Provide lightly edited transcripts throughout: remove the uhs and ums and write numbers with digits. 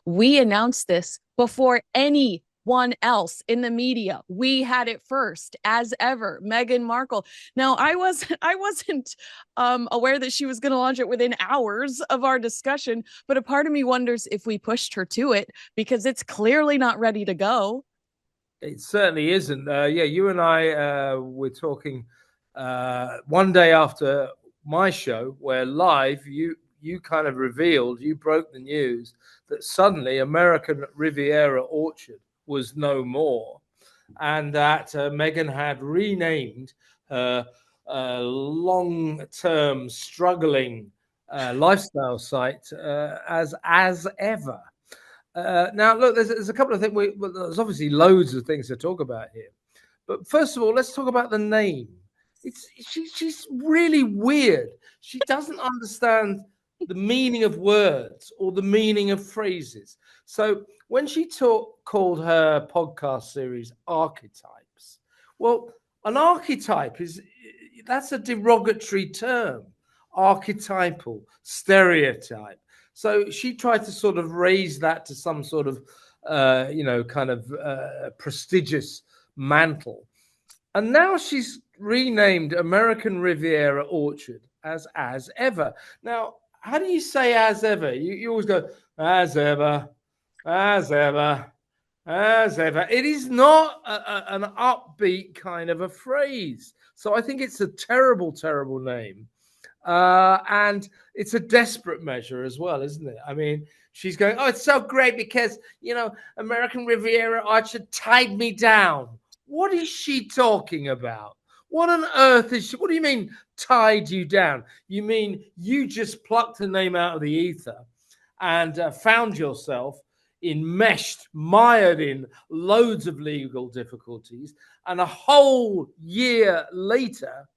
We announced this before anyone else in the media. We had it first, as ever. Meghan Markle. Now, I wasn't aware that she was going to launch it within hours of our discussion, but a part of me wonders if we pushed her to it because it's clearly not ready to go. It certainly isn't. Yeah, you and I were talking one day after my show, where live you kind of revealed, you broke the news that suddenly American Riviera Orchard was no more, and that Meghan had renamed her long-term struggling lifestyle site as ever. Now, look, there's a couple of things. Well, there's obviously loads of things to talk about here. But first of all, let's talk about the name. She's really weird. She doesn't understand the meaning of words or the meaning of phrases. So when she called her podcast series Archetypes, well, an archetype that's a derogatory term, archetypal, stereotype. So she tried to sort of raise that to some sort of, kind of prestigious mantle. And now she's renamed American Riviera Orchard as ever. Now, how do you say as ever? You always go as ever, as ever, as ever. It is not an upbeat kind of a phrase. So I think it's a terrible, terrible name. And it's a desperate measure as well, isn't it? I mean, she's going, oh, it's so great because, American Riviera Orchard tied me down. What is she talking about? What on earth is she? What do you mean tied you down? You mean you just plucked the name out of the ether and found yourself enmeshed, mired in loads of legal difficulties, and a whole year later,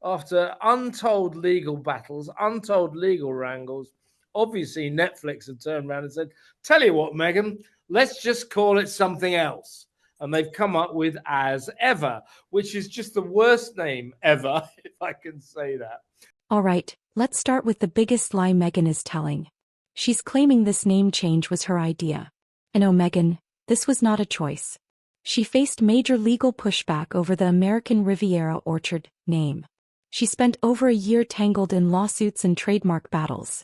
after untold legal battles, untold legal wrangles, obviously Netflix have turned around and said, tell you what, Meghan, let's just call it something else. And they've come up with As Ever, which is just the worst name ever, if I can say that. All right, let's start with the biggest lie Meghan is telling. She's claiming this name change was her idea. And oh, Meghan, this was not a choice. She faced major legal pushback over the American Riviera Orchard name. She spent over a year tangled in lawsuits and trademark battles.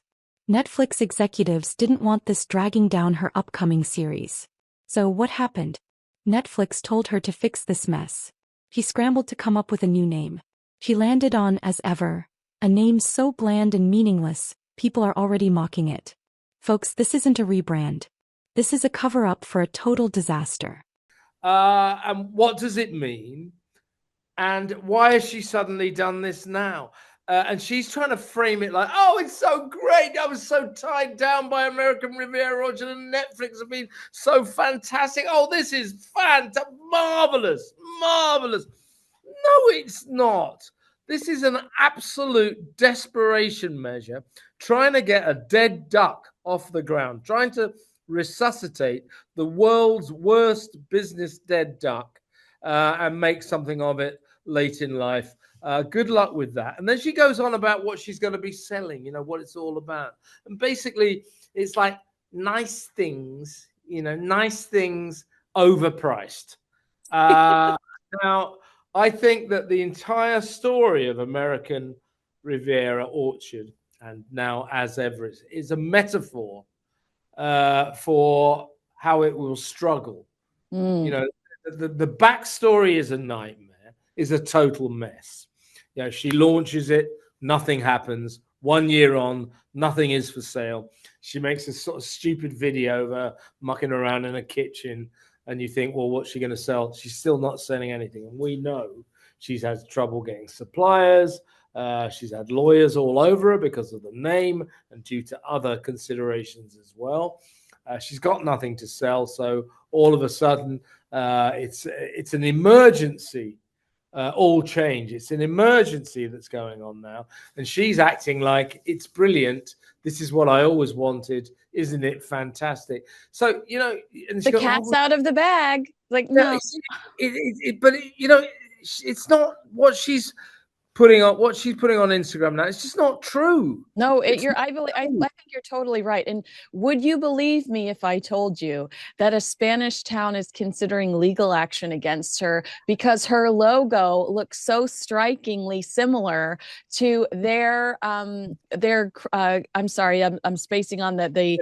Netflix executives didn't want this dragging down her upcoming series. So what happened? Netflix told her to fix this mess. She scrambled to come up with a new name. She landed on As Ever, a name so bland and meaningless, people are already mocking it. Folks, this isn't a rebrand. This is a cover-up for a total disaster. And what does it mean? And why has she suddenly done this now? And she's trying to frame it like, oh, it's so great. I was so tied down by American Riviera Orchard and Netflix have been so fantastic. Oh, this is fantastic. Marvelous. Marvelous. No, it's not. This is an absolute desperation measure, trying to get a dead duck off the ground, trying to resuscitate the world's worst business dead duck and make something of it late in life. Good luck with that. And then she goes on about what she's going to be selling, what it's all about. And basically, it's like nice things, nice things overpriced. Now, I think that the entire story of American Riviera Orchard and now As Ever is a metaphor for how it will struggle. The backstory is a nightmare, is a total mess. She launches it, nothing happens. 1 year on, nothing is for sale. She makes a sort of stupid video of her mucking around in a kitchen, and you think, well, what's she going to sell? She's still not selling anything. And we know she's had trouble getting suppliers. She's had lawyers all over her because of the name and due to other considerations as well. She's got nothing to sell. So all of a sudden, it's an emergency. All change. It's an emergency that's going on now. And she's acting like it's brilliant. This is what I always wanted. Isn't it fantastic? So, and the cat's out of the bag. Like, no. But, it's not what she's putting on what she's putting on Instagram now. It's just not true. No, It's I think you're totally right. And would you believe me if I told you that a Spanish town is considering legal action against her because her logo looks so strikingly similar to I'm sorry, I'm spacing on that the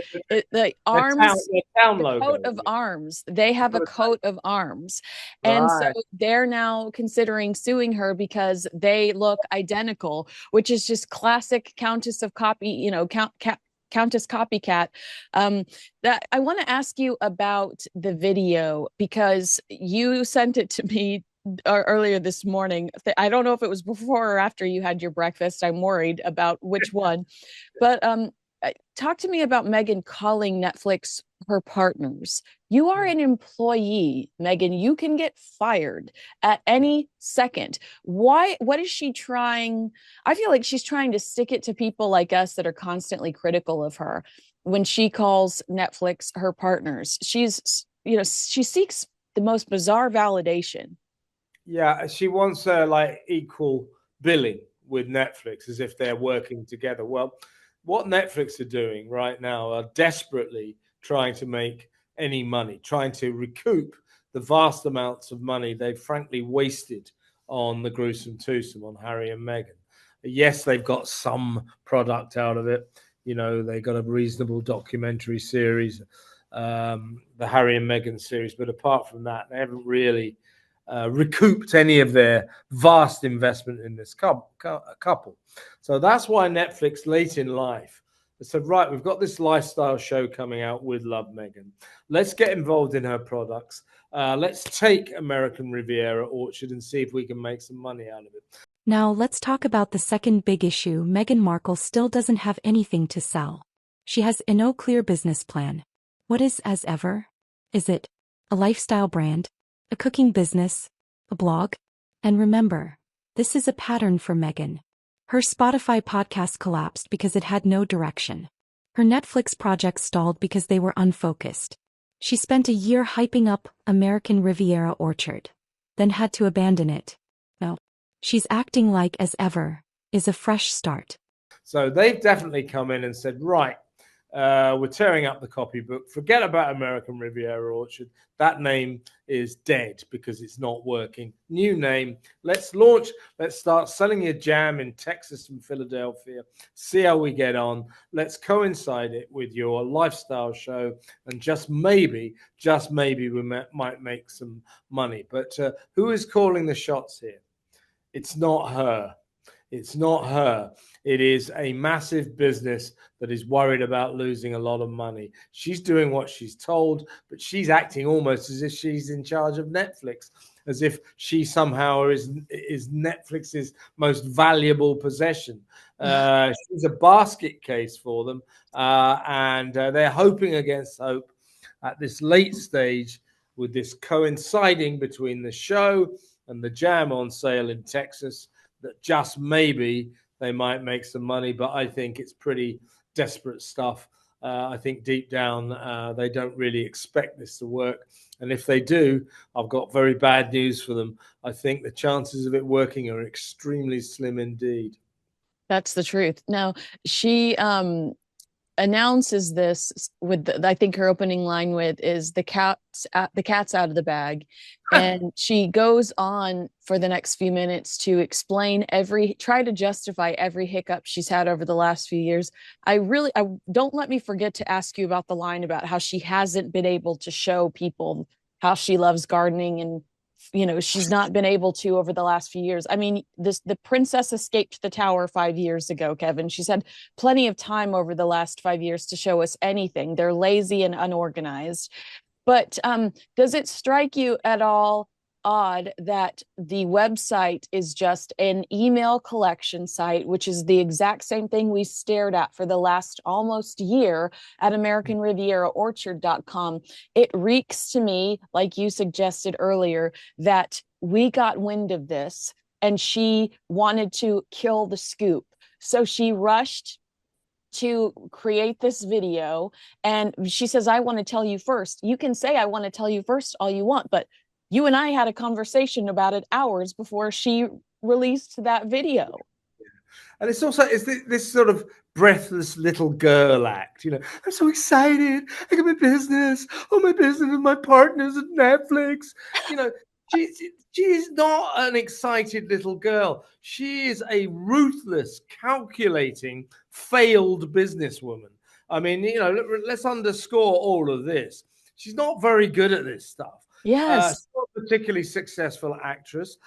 arms, their town the logo. coat of arms. They have a coat of arms. And so Right. they're now considering suing her because they look identical, which is just classic Countess of copy, Countess copycat. That I want to ask you about the video because you sent it to me earlier this morning. I don't know if it was before or after you had your breakfast. I'm worried about which one, but talk to me about Meghan calling Netflix her partners. You are an employee, Meghan. You can get fired at any second. Why? What is she trying? I feel like she's trying to stick it to people like us that are constantly critical of her. When she calls Netflix her partners, she seeks the most bizarre validation. Yeah, she wants like equal billing with Netflix as if they're working together. Well, what Netflix are doing right now are desperately trying to make any money, trying to recoup the vast amounts of money they've frankly wasted on the gruesome twosome, on Harry and Meghan. Yes, they've got some product out of it. They got a reasonable documentary series, the Harry and Meghan series. But apart from that, they haven't really recouped any of their vast investment in this couple. So that's why Netflix late in life said, right, we've got this lifestyle show coming out with Love Meghan. Let's get involved in her products. Let's take American Riviera Orchard and see if we can make some money out of it. Now let's talk about the second big issue. Meghan Markle still doesn't have anything to sell. She has no clear business plan. What is as ever? Is it a lifestyle brand? A cooking business? A blog? And remember, this is a pattern for Meghan. Her Spotify podcast collapsed because it had no direction. Her Netflix projects stalled because they were unfocused. She spent a year hyping up American Riviera Orchard, then had to abandon it. Now, she's acting like as ever is a fresh start. So they've definitely come in and said, right, we're tearing up the copybook. Forget about American Riviera Orchard. That name is dead because it's not working. New name. Let's launch. Let's start selling your jam in Texas and Philadelphia. See how we get on. Let's coincide it with your lifestyle show. And just maybe we might make some money. But who is calling the shots here? It's not her. It's not her. It is a massive business that is worried about losing a lot of money. She's doing what she's told, but she's acting almost as if she's in charge of Netflix, as if she somehow is Netflix's most valuable possession. She's a basket case for them, and they're hoping against hope at this late stage with this coinciding between the show and the jam on sale in Texas, that just maybe they might make some money, but I think it's pretty desperate stuff. I think deep down, they don't really expect this to work. And if they do, I've got very bad news for them. I think the chances of it working are extremely slim indeed. That's the truth. Now, she announces this with I think her opening line with is the cat's out of the bag, and she goes on for the next few minutes to explain try to justify every hiccup she's had over the last few years. I don't let me forget to ask you about the line about how she hasn't been able to show people how she loves gardening, and she's not been able to over the last few years. I mean, the princess escaped the tower 5 years ago, Kevin. She's had plenty of time over the last 5 years to show us anything. They're lazy and unorganized. But does it strike you at all odd that the website is just an email collection site, which is the exact same thing we stared at for the last almost year at AmericanRivieraOrchard.com? It reeks to me, like you suggested earlier, that we got wind of this and she wanted to kill the scoop. So she rushed to create this video, and she says, I want to tell you first. You can say I want to tell you first all you want, but you and I had a conversation about it hours before she released that video. And it's also this sort of breathless little girl act. I'm so excited. I got my business. Oh, my business with my partners at Netflix. She's not an excited little girl. She is a ruthless, calculating, failed businesswoman. I mean, let's underscore all of this. She's not very good at this stuff. Yes. She's not a particularly successful actress.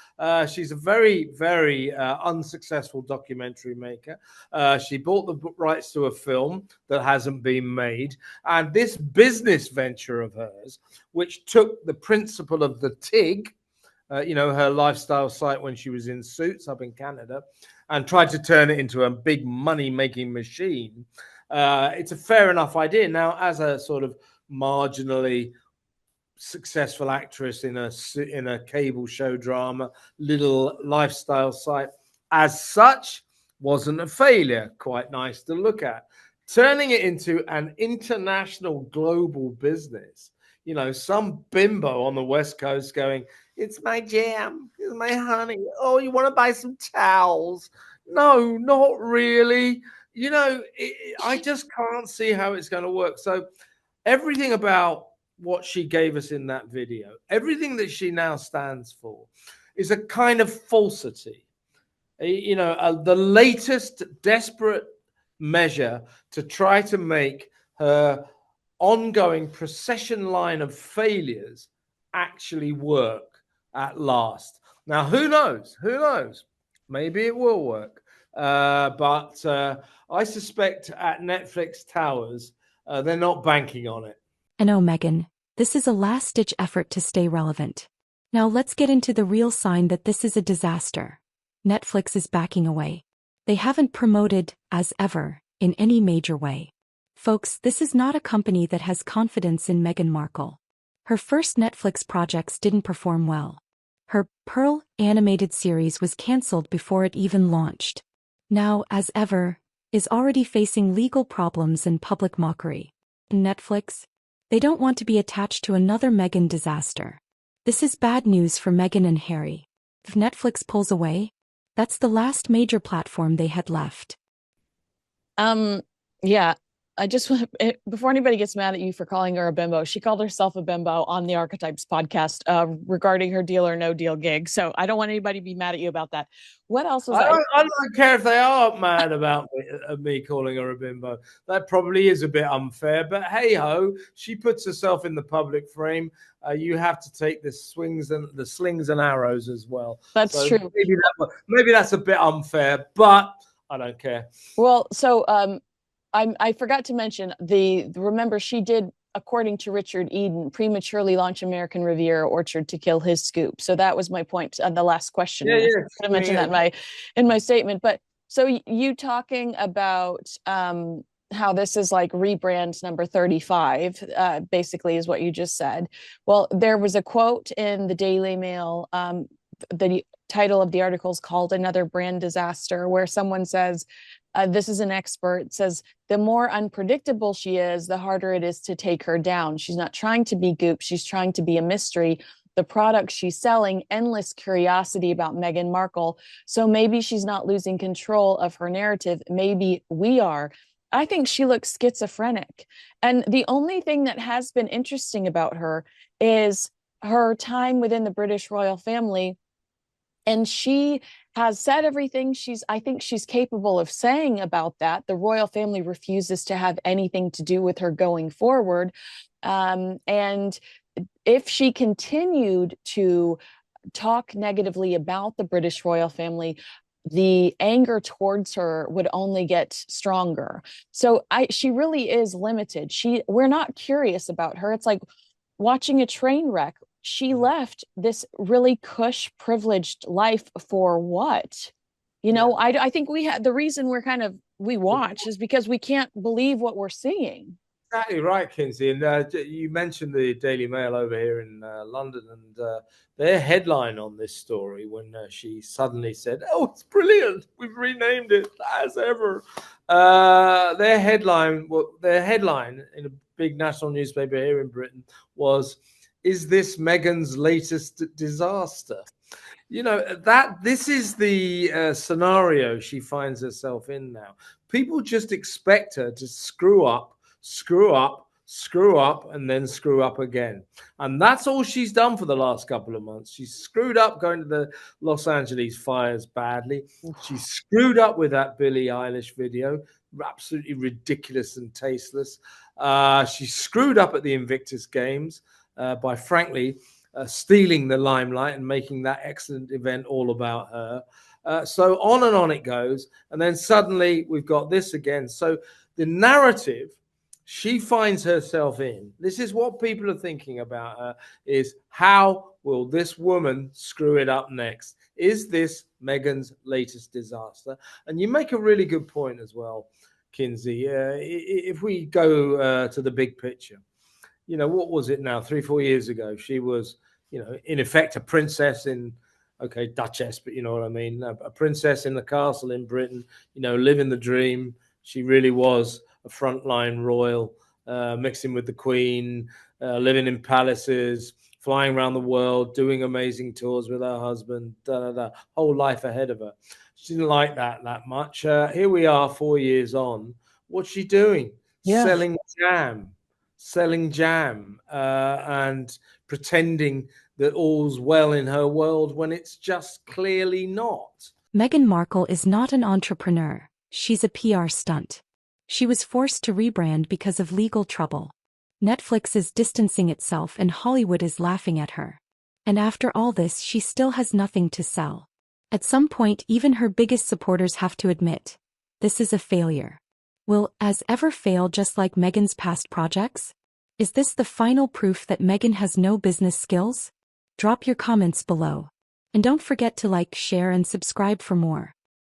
She's a very, very unsuccessful documentary maker. She bought the rights to a film that hasn't been made. And this business venture of hers, which took the principle of the TIG, her lifestyle site when she was in Suits up in Canada, and tried to turn it into a big money-making machine. It's a fair enough idea. Now, as a sort of marginally successful actress in a cable show drama, little lifestyle site, as such, wasn't a failure. Quite nice to look at. Turning it into an international global business, some bimbo on the West Coast going, "It's my jam, it's my honey. Oh, you want to buy some towels?" No, not really. I just can't see how it's going to work. So everything about what she gave us in that video, everything that she now stands for, is a kind of falsity. The latest desperate measure to try to make her ongoing procession line of failures actually work at last. Now, who knows? Who knows? Maybe it will work. But I suspect at Netflix Towers, they're not banking on it. And oh, Meghan, this is a last-ditch effort to stay relevant. Now let's get into the real sign that this is a disaster. Netflix is backing away. They haven't promoted, as ever, in any major way. Folks, this is not a company that has confidence in Meghan Markle. Her first Netflix projects didn't perform well. Her Pearl animated series was cancelled before it even launched. Now, as ever, is already facing legal problems and public mockery. Netflix? They don't want to be attached to another Meghan disaster. This is bad news for Meghan and Harry. If Netflix pulls away, that's the last major platform they had left. Yeah, I just want before anybody gets mad at you for calling her a bimbo, she called herself a bimbo on the Archetypes podcast regarding her Deal or No Deal gig. So I don't want anybody to be mad at you about that. What else was I don't care if they are mad about me calling her a bimbo. That probably is a bit unfair, but hey ho, she puts herself in the public frame. You have to take the slings and arrows as well. That's true. Maybe that's a bit unfair, but I don't care. Well, so I forgot to mention remember she did, according to Richard Eden, prematurely launch American Riviera Orchard to kill his scoop. So that was my point on the last question. I could have mentioned that in my statement. But so you talking about how this is like rebrand number 35, basically is what you just said. Well, there was a quote in the Daily Mail. The title of the article is called "Another Brand Disaster," where someone says, this is an expert, says, the more unpredictable she is, the harder it is to take her down. She's not trying to be Goop. She's trying to be a mystery. The product she's selling, endless curiosity about Meghan Markle. So maybe she's not losing control of her narrative. Maybe we are. I think she looks schizophrenic. And the only thing that has been interesting about her is her time within the British royal family. And she has said everything I think she's capable of saying about that. The royal family refuses to have anything to do with her going forward. And if she continued to talk negatively about the British royal family, the anger towards her would only get stronger. So she really is limited. We're not curious about her. It's like watching a train wreck. She left this really cush privileged life for what? I think the reason we watch is because we can't believe what we're seeing. Exactly right, Kinsey. And you mentioned the Daily Mail over here in London, and their headline on this story when she suddenly said, "Oh, it's brilliant. We've renamed it as ever." Their headline in a big national newspaper here in Britain was, "Is this Meghan's latest disaster?" You know, that this is the scenario she finds herself in now. People just expect her to screw up, screw up, screw up, and then screw up again. And that's all she's done for the last couple of months. She's screwed up going to the Los Angeles fires badly. She screwed up with that Billie Eilish video, absolutely ridiculous and tasteless. She screwed up at the Invictus Games by, frankly, stealing the limelight and making that excellent event all about her. So on and on it goes. And then suddenly we've got this again. So the narrative she finds herself in, this is what people are thinking about her, is how will this woman screw it up next? Is this Meghan's latest disaster? And you make a really good point as well, Kinsey. If we go to the big picture, you know, what was it now, 3-4 years ago? She was, you know, in effect, a princess in, okay, Duchess, but you know what I mean, a princess in the castle in Britain, you know, living the dream. She really was a frontline royal, mixing with the Queen, living in palaces, flying around the world, doing amazing tours with her husband, whole life ahead of her. She didn't like that much. Here we are 4 years on. What's she doing? Yeah. Selling jam and pretending that all's well in her world when it's just clearly not. Meghan Markle is not an entrepreneur. She's a PR stunt. She was forced to rebrand because of legal trouble. Netflix is distancing itself and Hollywood is laughing at her. And after all this, she still has nothing to sell. At some point, even her biggest supporters have to admit, this is a failure. Will As ever fail just like Meghan's past projects? Is this the final proof that Meghan has no business skills? Drop your comments below. And don't forget to like, share, and subscribe for more.